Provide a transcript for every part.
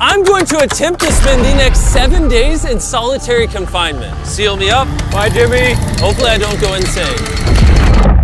I'm going to attempt to spend the next 7 days in solitary confinement. Seal me up. Bye, Jimmy. Hopefully I don't go insane.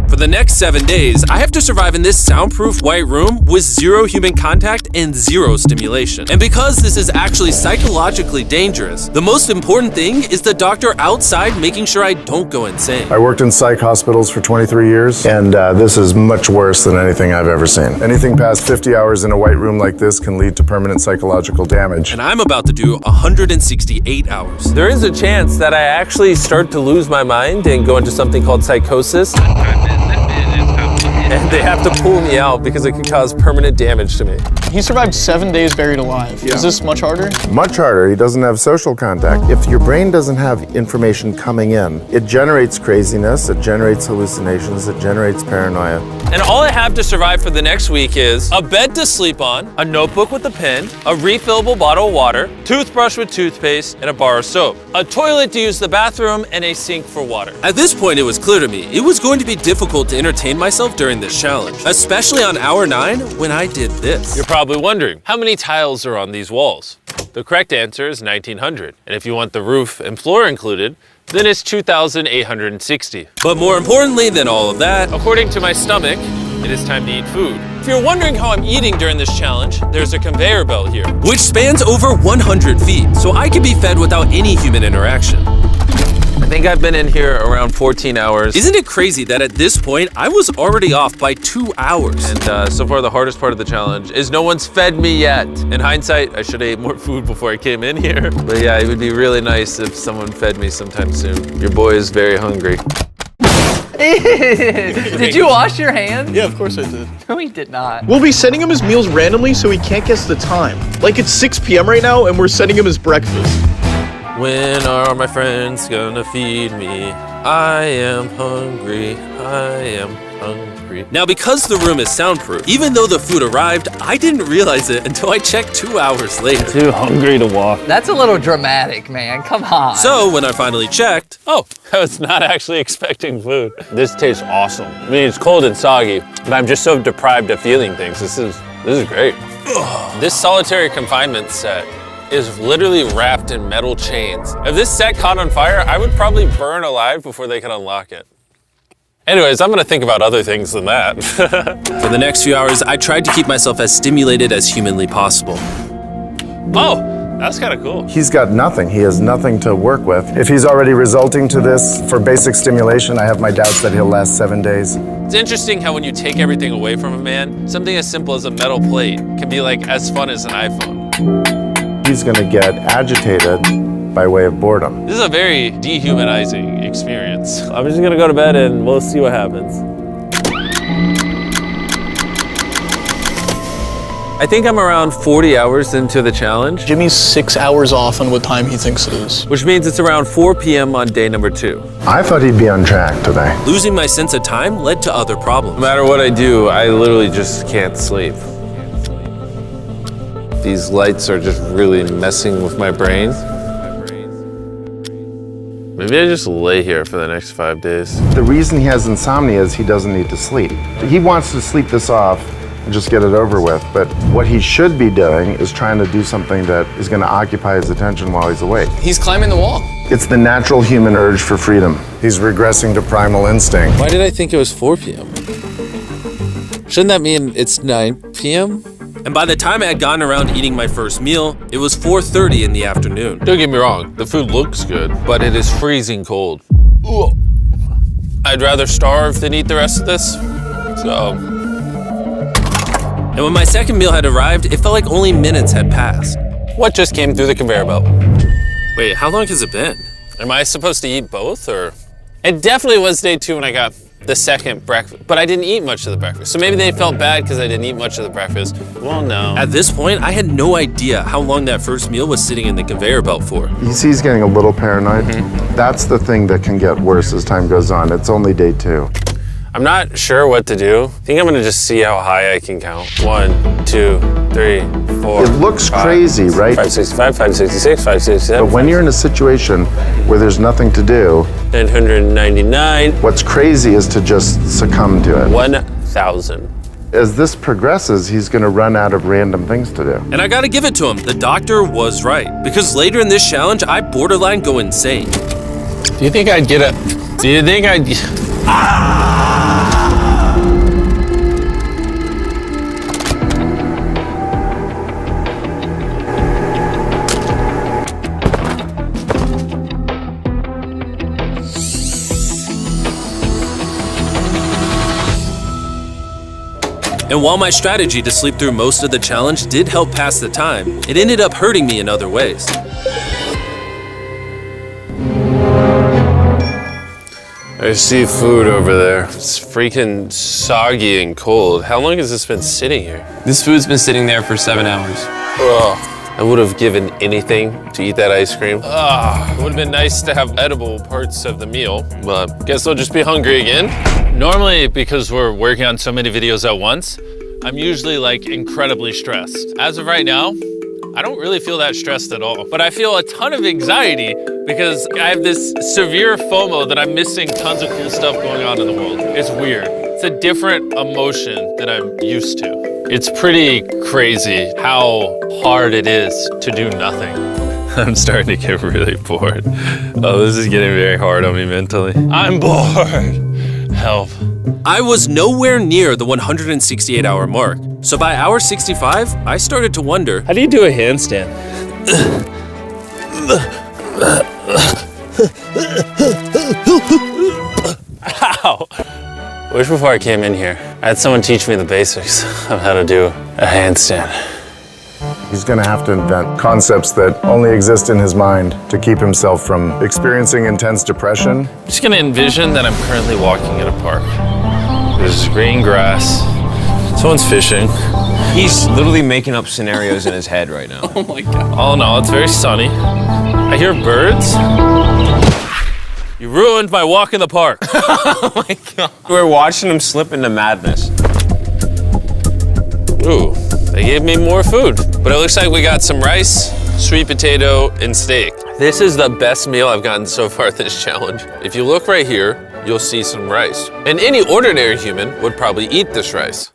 For the next 7 days, I have to survive in this soundproof white room with 0 human contact and 0 stimulation. And because this is actually psychologically dangerous, the most important thing is the doctor outside making sure I don't go insane. I worked in psych hospitals for 23 years, and this is much worse than anything I've ever seen. Anything past 50 hours in a white room like this can lead to permanent psychological damage. And I'm about to do 168 hours. There is a chance that I actually start to lose my mind and go into something called psychosis. And they have to pull me out because it could cause permanent damage to me. He survived 7 days buried alive. Yeah. Is this much harder? Much harder. He doesn't have social contact. If your brain doesn't have information coming in, it generates craziness, it generates hallucinations, it generates paranoia. And all I have to survive for the next week is a bed to sleep on, a notebook with a pen, a refillable bottle of water, toothbrush with toothpaste, and a bar of soap, a toilet to use the bathroom, and a sink for water. At this point, it was clear to me it was going to be difficult to entertain myself during this challenge, especially on hour 9 when I did this. You're probably wondering, how many tiles are on these walls? The correct answer is 1,900. And if you want the roof and floor included, then it's 2,860. But more importantly than all of that, according to my stomach, it is time to eat food. If you're wondering how I'm eating during this challenge, there's a conveyor belt here, which spans over 100 feet, so I can be fed without any human interaction. I think I've been in here around 14 hours. Isn't it crazy that at this point, I was already off by 2 hours? And so far, the hardest part of the challenge is no one's fed me yet. In hindsight, I should have ate more food before I came in here. But yeah, it would be really nice if someone fed me sometime soon. Your boy is very hungry. Did you wash your hands? Yeah, of course I did. No, he did not. We'll be sending him his meals randomly so he can't guess the time. Like it's 6 p.m. right now and we're sending him his breakfast. When are my friends gonna feed me? I am hungry, I am hungry. Now, because the room is soundproof, even though the food arrived, I didn't realize it until I checked 2 hours later. Too hungry to walk. That's a little dramatic, man. Come on. So when I finally checked, oh, I was not actually expecting food. This tastes awesome. I mean, it's cold and soggy, but I'm just so deprived of feeling things. This is great. This solitary confinement set is literally wrapped in metal chains. If this set caught on fire, I would probably burn alive before they could unlock it. Anyways, I'm gonna think about other things than that. For the next few hours, I tried to keep myself as stimulated as humanly possible. Oh, that's kind of cool. He's got nothing. He has nothing to work with. If he's already resulting to this for basic stimulation, I have my doubts that he'll last 7 days. It's interesting how when you take everything away from a man, something as simple as a metal plate can be like as fun as an iPhone. He's gonna get agitated by way of boredom. This is a very dehumanizing experience. I'm just gonna go to bed and we'll see what happens. I think I'm around 40 hours into the challenge. Jimmy's 6 hours off on what time he thinks it is. Which means it's around 4 p.m. on day number 2. I thought he'd be on track today. Losing my sense of time led to other problems. No matter what I do, I literally just can't sleep. These lights are just really messing with my brain. Maybe I just lay here for the next 5 days. The reason he has insomnia is he doesn't need to sleep. He wants to sleep this off and just get it over with, but what he should be doing is trying to do something that is going to occupy his attention while he's awake. He's climbing the wall. It's the natural human urge for freedom. He's regressing to primal instinct. Why did I think it was 4 p.m.? Shouldn't that mean it's 9 p.m.? And by the time I had gotten around eating my first meal, it was 4:30 in the afternoon. Don't get me wrong, the food looks good, but it is freezing cold. Ugh. I'd rather starve than eat the rest of this, so. And when my second meal had arrived, it felt like only minutes had passed. What just came through the conveyor belt? Wait, how long has it been? Am I supposed to eat both, or? It definitely was day 2 when I got the second breakfast, but I didn't eat much of the breakfast. So maybe they felt bad because I didn't eat much of the breakfast. Well, no. At this point, I had no idea how long that first meal was sitting in the conveyor belt for. You see he's getting a little paranoid. That's the thing that can get worse as time goes on. It's only day 2. I'm not sure what to do. I think I'm gonna just see how high I can count. 1, 2, 3, 4. It looks crazy, right? 565, 566, 567. But when you're in a situation where there's nothing to do, 999. what's crazy is to just succumb to it. 1,000. as this progresses, he's going to run out of random things to do. And I gotta give it to him, the doctor was right. Because later in this challenge, I borderline go insane. Do you think I'd get a... Do you think I'd... And while my strategy to sleep through most of the challenge did help pass the time, it ended up hurting me in other ways. I see food over there. It's freaking soggy and cold. How long has this been sitting here? This food's been sitting there for 7 hours. Ugh. I would have given anything to eat that ice cream. It would have been nice to have edible parts of the meal, but guess I'll just be hungry again. Normally, because we're working on so many videos at once, I'm usually like incredibly stressed. As of right now, I don't really feel that stressed at all, but I feel a ton of anxiety because I have this severe FOMO that I'm missing tons of cool stuff going on in the world. It's weird. It's a different emotion that I'm used to. It's pretty crazy how hard it is to do nothing. I'm starting to get really bored. Oh, this is getting very hard on me mentally. I'm bored. Help. I was nowhere near the 168-hour mark. So by hour 65, I started to wonder, How do you do a handstand? Ow! I wish before I came in here, I had someone teach me the basics of how to do a handstand. He's going to have to invent concepts that only exist in his mind to keep himself from experiencing intense depression. I'm just gonna envision that I'm currently walking in a park. There's green grass. Someone's fishing. He's literally making up scenarios in his head right now. Oh my God. Oh no, it's very sunny. I hear birds. You ruined my walk in the park. Oh my God. We're watching him slip into madness. Ooh, they gave me more food. But it looks like we got some rice, sweet potato, and steak. This is the best meal I've gotten so far this challenge. If you look right here, you'll see some rice. And any ordinary human would probably eat this rice.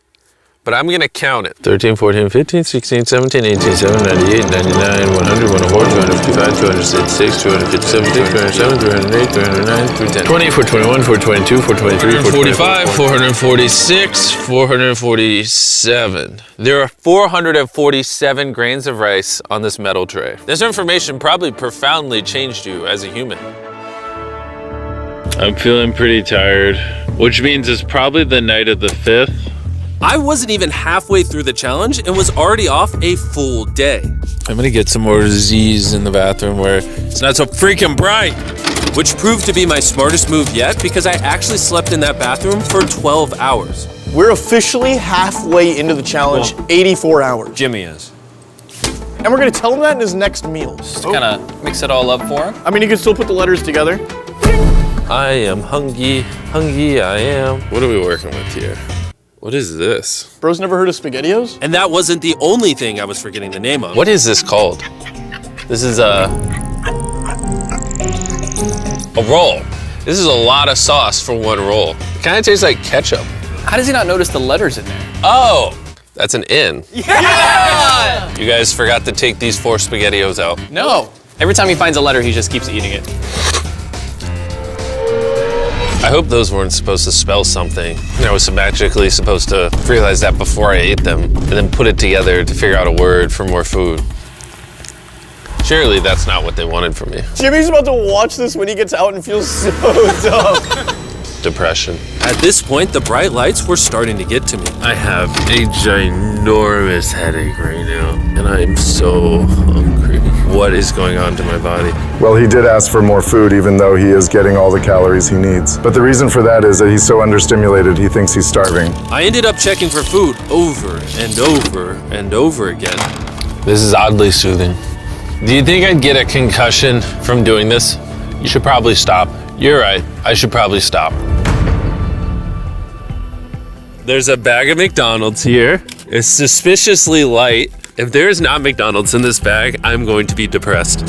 But I'm gonna count it. 13, 14, 15, 16, 17, 18, 17, 98, 99, 100, 104, 255, 266, 257, 207, 308, 309, 310. 20, 421, 422, 423, 445, 446, 447. There are 447 grains of rice on this metal tray. This information probably profoundly changed you as a human. I'm feeling pretty tired, which means it's probably the night of the 5th. I wasn't even halfway through the challenge and was already off a full day. I'm gonna get some more Z's in the bathroom where it's not so freaking bright. Which proved to be my smartest move yet because I actually slept in that bathroom for 12 hours. We're officially halfway into the challenge, 84 hours. Jimmy is. And we're gonna tell him that in his next meal. Just kind of mix it all up for him. I mean, you can still put the letters together. I am hungry, hungry I am. What are we working with here? What is this? Bro's never heard of SpaghettiOs? And that wasn't the only thing I was forgetting the name of. What is this called? This is a roll. This is a lot of sauce for one roll. It kind of tastes like ketchup. How does he not notice the letters in there? Oh, that's an N. Yeah! You guys forgot to take these 4 SpaghettiOs out. No. Every time he finds a letter, he just keeps eating it. I hope those weren't supposed to spell something. I was magically supposed to realize that before I ate them, and then put it together to figure out a word for more food. Surely that's not what they wanted from me. Jimmy's about to watch this when he gets out and feels so dumb. Depression. At this point, the bright lights were starting to get to me. I have a ginormous headache right now, and I am so hungry. What is going on to my body? Well, he did ask for more food even though he is getting all the calories he needs. But the reason for that is that he's so understimulated he thinks he's starving. I ended up checking for food over and over and over again. This is oddly soothing. Do you think I'd get a concussion from doing this? You should probably stop. You're right, I should probably stop. There's a bag of McDonald's here. It's suspiciously light. If there is not McDonald's in this bag, I'm going to be depressed.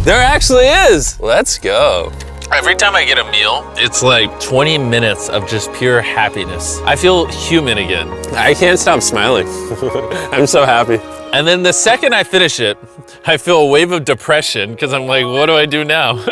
There actually is. Let's go. Every time I get a meal, it's like 20 minutes of just pure happiness. I feel human again. I can't stop smiling. I'm so happy. And then the second I finish it, I feel a wave of depression because I'm like, what do I do now?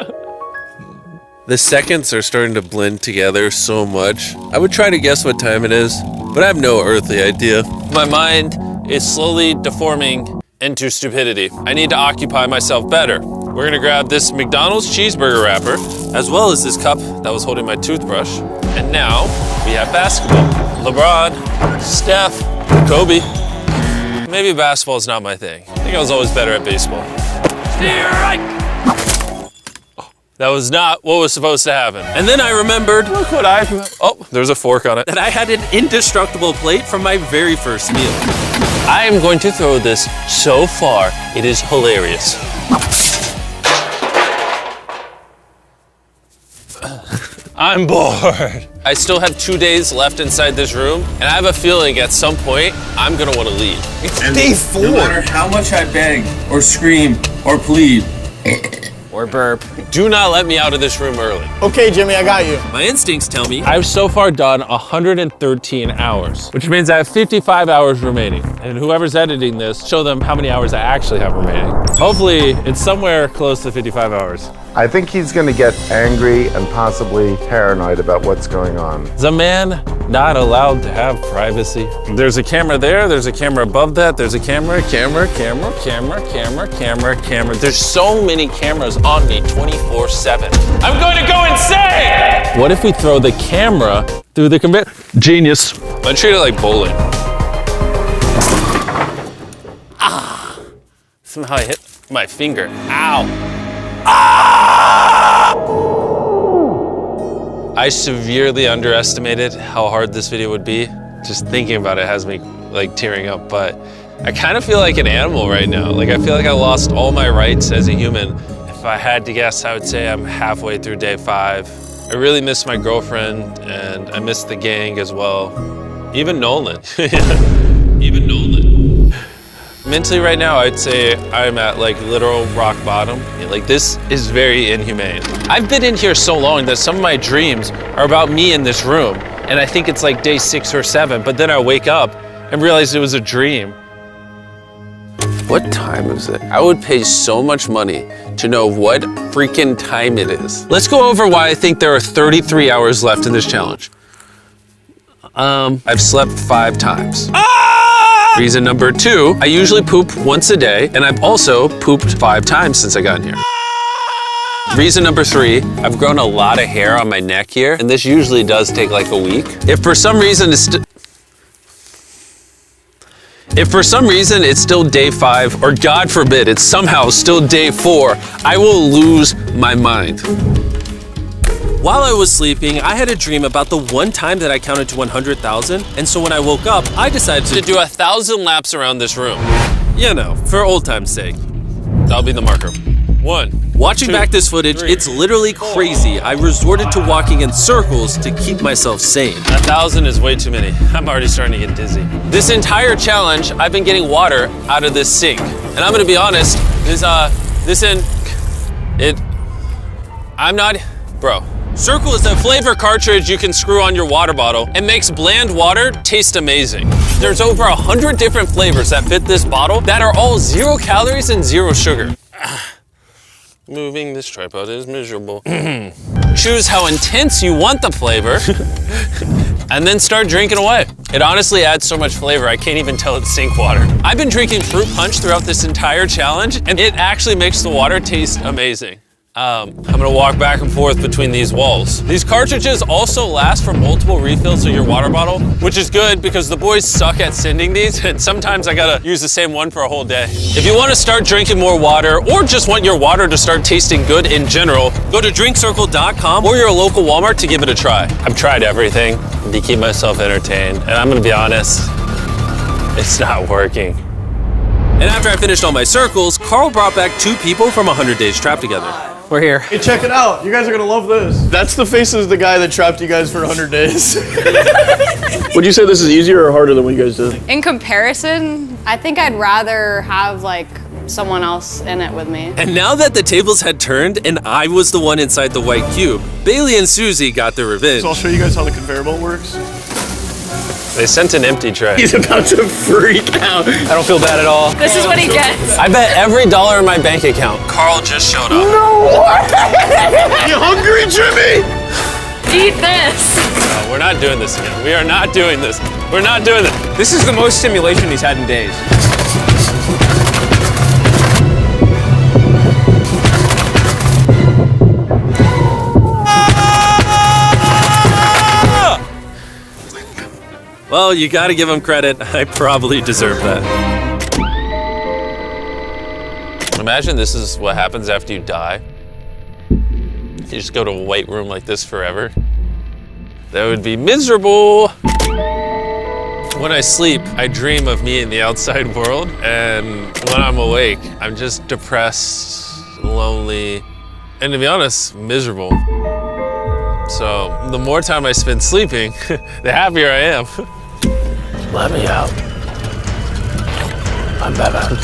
The seconds are starting to blend together so much. I would try to guess what time it is, but I have no earthly idea. My mind is slowly deforming into stupidity. I need to occupy myself better. We're gonna grab this McDonald's cheeseburger wrapper, as well as this cup that was holding my toothbrush. And now we have basketball. LeBron, Steph, Kobe. Maybe basketball is not my thing. I think I was always better at baseball. That was not what was supposed to happen. And then I remembered, look what there's a fork on it, that I had an indestructible plate from my very first meal. I am going to throw this so far, it is hilarious. I'm bored. I still have 2 days left inside this room, and I have a feeling at some point, I'm gonna wanna leave. It's day 4. No matter how much I beg or scream or plead, Or burp. Do not let me out of this room early. Okay, Jimmy, I got you. My instincts tell me I've so far done 113 hours, which means I have 55 hours remaining. And whoever's editing this, show them how many hours I actually have remaining. Hopefully, it's somewhere close to 55 hours. I think he's going to get angry and possibly paranoid about what's going on. Is a man not allowed to have privacy? There's a camera there, there's a camera above that, there's a camera. there's so many cameras on me 24/7. I'm going to go insane! What if we throw the camera through the conveyor? Genius. I treat it like bowling. Somehow I hit my finger. Ow. I severely underestimated how hard this video would be. Just thinking about it has me like tearing up, but I kind of feel like an animal right now. Like I feel like I lost all my rights as a human. If I had to guess, I would say I'm halfway through day 5. I really miss my girlfriend and I miss the gang as well. Even Nolan. Even Nolan. Mentally right now, I'd say I'm at like literal rock bottom. Like this is very inhumane. I've been in here so long that some of my dreams are about me in this room. And I think it's like day 6 or 7, but then I wake up and realize it was a dream. What time is it? I would pay so much money to know what freaking time it is. Let's go over why I think there are 33 hours left in this challenge. I've slept 5 times. Reason number 2, I usually poop once a day, and I've also pooped 5 times since I got in here. Reason number 3, I've grown a lot of hair on my neck here, and this usually does take like a week. If for some reason it's still day 5, or God forbid, it's somehow still day 4, I will lose my mind. While I was sleeping, I had a dream about the one time that I counted to 100,000, and so when I woke up, I decided to do 1,000 laps around this room. You know, for old time's sake. That'll be the marker. 1. Watching back this footage, 3, it's literally crazy. I resorted to walking in circles to keep myself sane. 1,000 is way too many. I'm already starting to get dizzy. This entire challenge, I've been getting water out of this sink. And I'm gonna be honest, bro. Circle is a flavor cartridge you can screw on your water bottle and makes bland water taste amazing. There's over 100 different flavors that fit this bottle that are all 0 calories and 0 sugar. Moving this tripod is miserable. Choose how intense you want the flavor and then start drinking away. It honestly adds so much flavor, I can't even tell it's sink water. I've been drinking fruit punch throughout this entire challenge and it actually makes the water taste amazing. I'm gonna walk back and forth between these walls. These cartridges also last for multiple refills of your water bottle, which is good because the boys suck at sending these and sometimes I gotta use the same one for a whole day. If you wanna start drinking more water or just want your water to start tasting good in general, go to drinkcircle.com or your local Walmart to give it a try. I've tried everything to keep myself entertained and I'm gonna be honest, it's not working. And after I finished all my circles, Carl brought back 2 people from 100 Days Trapped Together. We're here. Hey, check it out. You guys are gonna love this. That's the face of the guy that trapped you guys for 100 days. Would you say this is easier or harder than what you guys did? In comparison, I think I'd rather have like someone else in it with me. And now that the tables had turned and I was the one inside the white cube, Bailey and Susie got their revenge. So I'll show you guys how the conveyor belt works. They sent an empty tray. He's about to freak out. I don't feel bad at all. This is what he gets. I bet every dollar in my bank account. Carl just showed up. You hungry, Jimmy? Eat this. No, we're not doing this again. We are not doing this. We're not doing this. This is the most stimulation he's had in days. Well, you gotta give him credit. I probably deserve that. Imagine this is what happens after you die. You just go to a white room like this forever. That would be miserable. When I sleep, I dream of me in the outside world. And when I'm awake, I'm just depressed, lonely, and to be honest, miserable. So the more time I spend sleeping, the happier I am. Let me out. I'm Batman.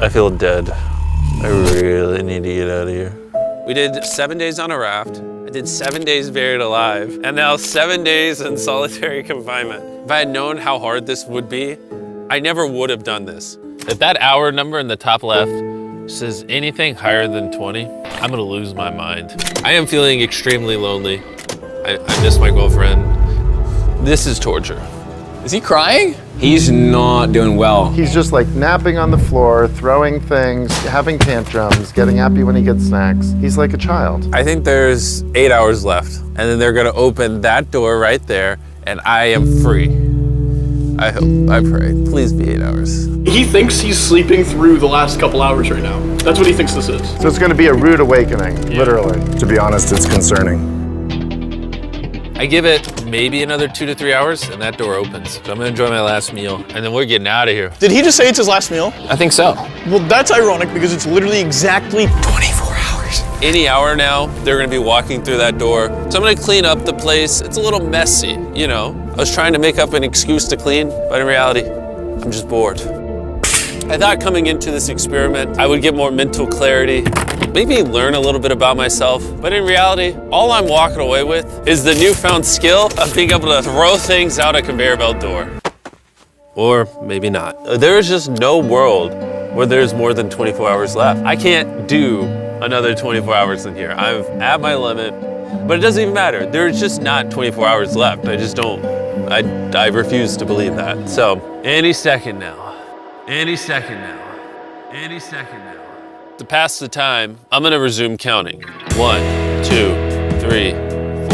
I feel dead. I really need to get out of here. We did 7 days on a raft. I did 7 days buried alive, and now 7 days in solitary confinement. If I had known how hard this would be, I never would have done this. If that hour number in the top left says anything higher than 20, I'm gonna lose my mind. I am feeling extremely lonely. I miss my girlfriend. This is torture. Is he crying? He's not doing well. He's just like napping on the floor, throwing things, having tantrums, getting happy when he gets snacks. He's like a child. I think there's 8 hours left, and then they're gonna open that door right there, and I am free. I hope, I pray. Please be 8 hours. He thinks he's sleeping through the last couple hours right now. That's what he thinks this is. So it's going to be a rude awakening, literally. To be honest, it's concerning. I give it maybe another 2 to 3 hours, and that door opens. So I'm gonna enjoy my last meal, and then we're getting out of here. Did he just say it's his last meal? I think so. Well, that's ironic because it's literally exactly 24 hours. Any hour now, they're gonna be walking through that door. So I'm gonna clean up the place. It's a little messy, you know. I was trying to make up an excuse to clean, but in reality, I'm just bored. I thought coming into this experiment, I would get more mental clarity, maybe learn a little bit about myself, but in reality, all I'm walking away with is the newfound skill of being able to throw things out a conveyor belt door. Or maybe not. There is just no world where there's more than 24 hours left. I can't do another 24 hours in here. I'm at my limit, but it doesn't even matter. There's just not 24 hours left. I just don't, I refuse to believe that. So, any second now. Any second now. Any second now. To pass the time, I'm gonna resume counting. 1, 2, 3,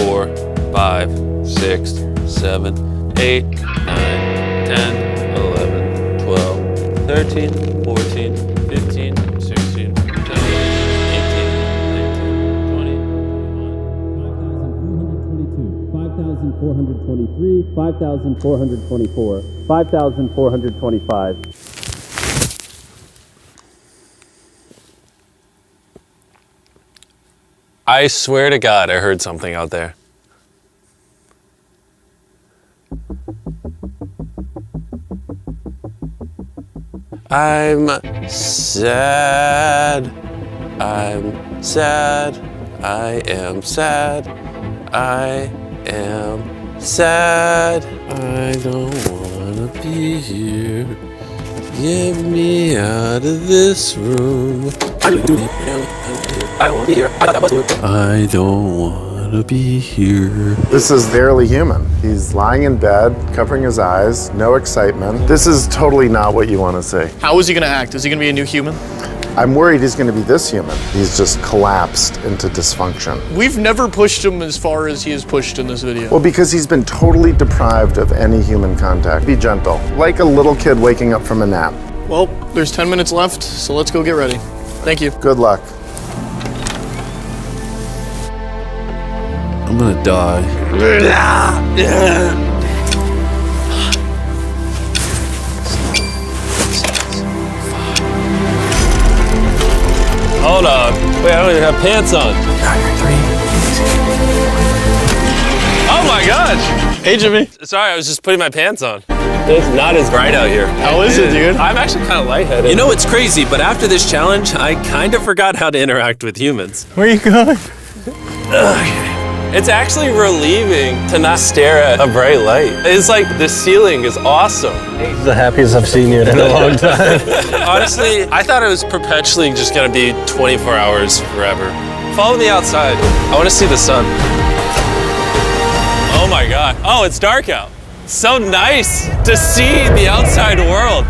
4, 5, 6, 7, 8, 9, 10, 11, 12, 13, 14, 15, 16, 17, 18, 19, 20, 5,423, 5,424, 5,425. I swear to God, I heard something out there. I'm sad. I'm sad. I am sad. I am sad. I don't wanna be here. Get me out of this room. I don't want to be here. I don't want to be here. This is barely human. He's lying in bed, covering his eyes, no excitement. This is totally not what you want to see. How is he gonna act? Is he gonna be a new human? I'm worried he's going to be this human. He's just collapsed into dysfunction. We've never pushed him as far as he is pushed in this video. Well, because he's been totally deprived of any human contact. Be gentle, like a little kid waking up from a nap. Well, there's 10 minutes left, so let's go get ready. Thank you. Good luck. I'm gonna die. Hold on. Wait, I don't even have pants on. Oh my gosh! Hey, Jimmy. Sorry, I was just putting my pants on. It's not as bright out here. How is it, dude? I'm actually kind of lightheaded. You know what's crazy, but after this challenge, I kind of forgot how to interact with humans. Where are you going? It's actually relieving to not stare at a bright light. It's like the ceiling is awesome. The happiest I've seen you in a long time. Honestly, I thought it was perpetually just gonna be 24 hours forever. Follow me outside. I wanna see the sun. Oh my God. Oh, it's dark out. So nice to see the outside world.